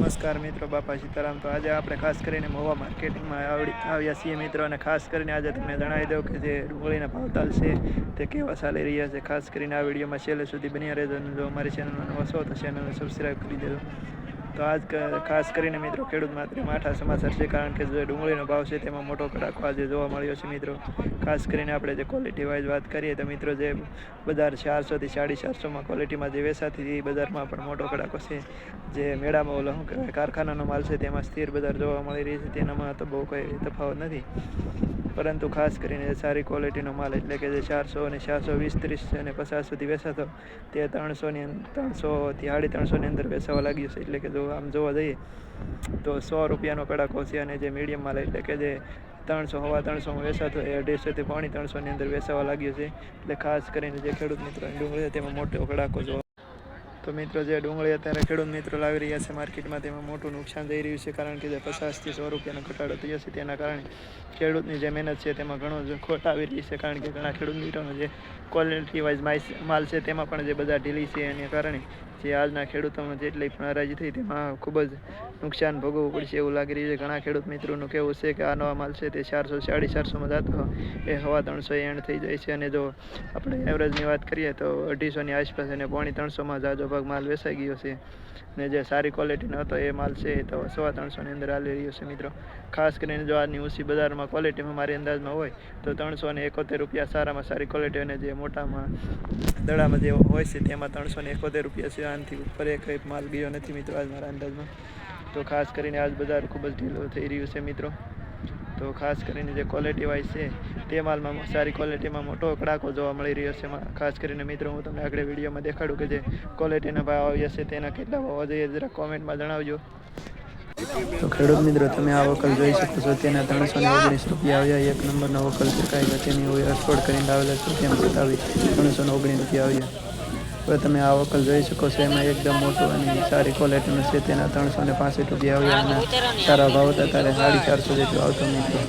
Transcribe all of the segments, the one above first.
નમસ્કાર મિત્રો, બાપા સીતારામ। તો આજે આપણે ખાસ કરીને મહુવા માર્કેટિંગમાં આવ્યા છીએ મિત્રો, અને ખાસ કરીને આજે તમને જણાવી દઉં કે જે ડુંગળીના ભાવતાલ છે તે કેવા ચાલી રહ્યા છે। ખાસ કરીને આ વિડીયોમાં છેલ્લે સુધી બન્યા રહેજો, અને જો અમારી ચેનલમાં નવા છો તો ચેનલને સબસ્ક્રાઈબ કરી દેજો। તો આજ ખાસ કરીને મિત્રો ખેડૂત માટે માઠા સમાચાર છે, કારણ કે જે ડુંગળીનો ભાવ છે તેમાં મોટો કડાકો આજે જોવા મળ્યો છે મિત્રો। ખાસ કરીને આપણે જે ક્વોલિટી વાઇઝ વાત કરીએ તો મિત્રો, જે બજાર 400 થી 450માં ક્વોલિટીમાં જે વેચાતી એ બજારમાં પણ મોટો કડાકો છે। જે મેળામાં ઓલો શું કહેવાય કારખાનાનો માલ છે તેમાં સ્થિર બજાર જોવા મળી રહી છે, તેનામાં તો બહુ કંઈ તફાવત નથી, પરંતુ ખાસ કરીને સારી ક્વોલિટીનો માલ એટલે કે જે 400 અને 420, 30 અને 50 સુધી વેચાતો તે 300થી 350ની અંદર વેચાવા લાગ્યું છે। એટલે કે જો આમ જોવા જઈએ તો 100 રૂપિયાનો કડાકો છે, અને જે મીડિયમ માલ એટલે કે જે 300, 350માં વેચાતો એ 250 થી 350ની અંદર વેચાવા લાગ્યું છે। એટલે ખાસ કરીને જે ખેડૂત મિત્રોની ડુંગળી તેમાં મોટો કડાકો જોવા। તો મિત્રો, જે ડુંગળી અત્યારે ખેડૂત મિત્રો લાવી રહ્યા છે માર્કેટમાં તેમાં મોટું નુકસાન થઈ રહ્યું છે, કારણ કે જે 50થી 100 રૂપિયાનો ઘટાડો થયો છે તેના કારણે ખેડૂતની જે મહેનત છે તેમાં ઘણો જ ખોટ આવી રહી છે, કારણ કે ઘણા ખેડૂત મિત્રોનો જે ક્વોલિટી વાઇઝ માલ છે તેમાં પણ જે બજાર ઢીલી છે એને કારણે જે આજના ખેડૂતોમાં જેટલી પણ હરાજી થઈ તેમાં ખૂબ જ નુકસાન ભોગવવું પડશે એવું લાગી રહ્યું છે। ઘણા ખેડૂત મિત્રોનું કહેવું છે કે આ નવા માલ છે તે 400, 450માં જતો એ 350 એન્ડ થઈ જાય છે, અને જો આપણે એવરેજની વાત કરીએ તો 250ની આસપાસ અને 350માં જાજો ભાગ માલ વેચાઈ ગયો છે, ને જે સારી ક્વોલિટીનો હતો એ માલ છે તો 350ની અંદર હાલી રહ્યો છે મિત્રો। ખાસ કરીને જો આજની ઊંચી બજારમાં ક્વોલિટીમાં મારી અંદાજમાં હોય તો 371 રૂપિયા સારામાં સારી ક્વોલિટી, અને જે મોટામાં દડામાં જે હોય છે તેમાં 371 રૂપિયા છે। આનાથી ઉપર કંઈ માલ ગયો નથી મિત્રો આજ મારા અંદાજમાં। તો ખાસ કરીને આજ બજાર ખૂબ જ ઢીલું થઈ રહ્યું છે મિત્રો। તો ખાસ કરીને જે ક્વોલિટી વાઇઝ છે તે માલમાં સારી ક્વોલિટીમાં મોટો કડાકો જોવા મળી રહ્યો છે। ખાસ કરીને મિત્રો, હું તમને આગળ વિડીયોમાં દેખાડું કે જે ક્વોલિટીના ભાવ આવ્યા છે તેના કેટલા ભાવ જોઈએ જરા કોમેન્ટમાં જણાવજો। તો ખેડૂત મિત્રો, તમે આ વકલ જોઈ શકો છો, તેના 319 રૂપિયા આવ્યા। એક નંબરનો વકલ છે, કાંઈ તેની હોય એક્સપોર્ટ કરીને આવેલા છે, તેમ છતાં 319 રૂપિયા આવ્યા। હવે તમે આ વકલ જોઈ શકો છો, એમાં એકદમ મોટું અને સારી ક્વોલિટીનું છે, તેના 365 રૂપિયા આવ્યા, અને સારા ભાવ હતા ત્યારે 450 જેટલો આવતો મિત્રો।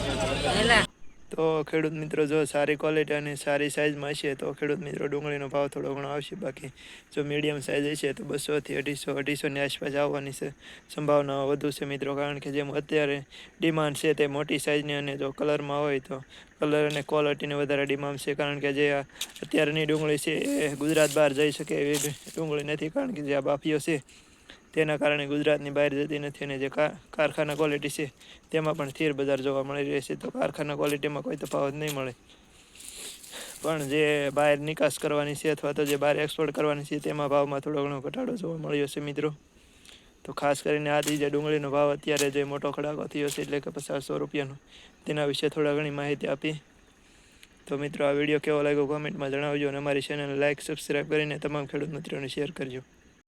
તો ખેડૂત મિત્રો, જો સારી ક્વોલિટી અને સારી સાઇઝમાં હશે તો ખેડૂત મિત્રો ડુંગળીનો ભાવ થોડો ઘણો આવશે, બાકી જો મીડિયમ સાઇઝ હશે તો 200થી 250ની આસપાસ આવવાની છે સંભાવના વધુ છે મિત્રો। કારણ કે જેમ અત્યારે ડિમાન્ડ છે તે મોટી સાઇઝની, અને જો કલરમાં હોય તો કલર અને ક્વોલિટીની વધારે ડિમાન્ડ છે, કારણ કે જે અત્યારની ડુંગળી છે એ ગુજરાત બહાર જઈ શકે એવી ડુંગળી નથી, કારણ કે જે આ બાફીઓ છે તેના કારણે ગુજરાતની બહાર જતી નથી, અને જે કારખાના ક્વોલિટી છે તેમાં પણ સ્થિર બજાર જોવા મળી રહેશે। તો કારખાના ક્વોલિટીમાં કોઈ તફાવત નહીં મળે, પણ જે બહાર નિકાસ કરવાની છે અથવા તો જે બહાર એક્સપોર્ટ કરવાની છે તેમાં ભાવમાં થોડો ઘણો ઘટાડો જોવા મળ્યો છે મિત્રો। તો ખાસ કરીને આથી જે ડુંગળીનો ભાવ અત્યારે જે મોટો ખડાકો થયો છે એટલે કે 50-100 રૂપિયાનો, તેના વિશે થોડા ઘણી માહિતી આપી। તો મિત્રો, આ વિડીયો કેવો લાગ્યો કોમેન્ટમાં જણાવજો, અને અમારી ચેનલને લાઇક, સબસ્ક્રાઈબ કરીને તમામ ખેડૂત મિત્રોને શેર કરજો।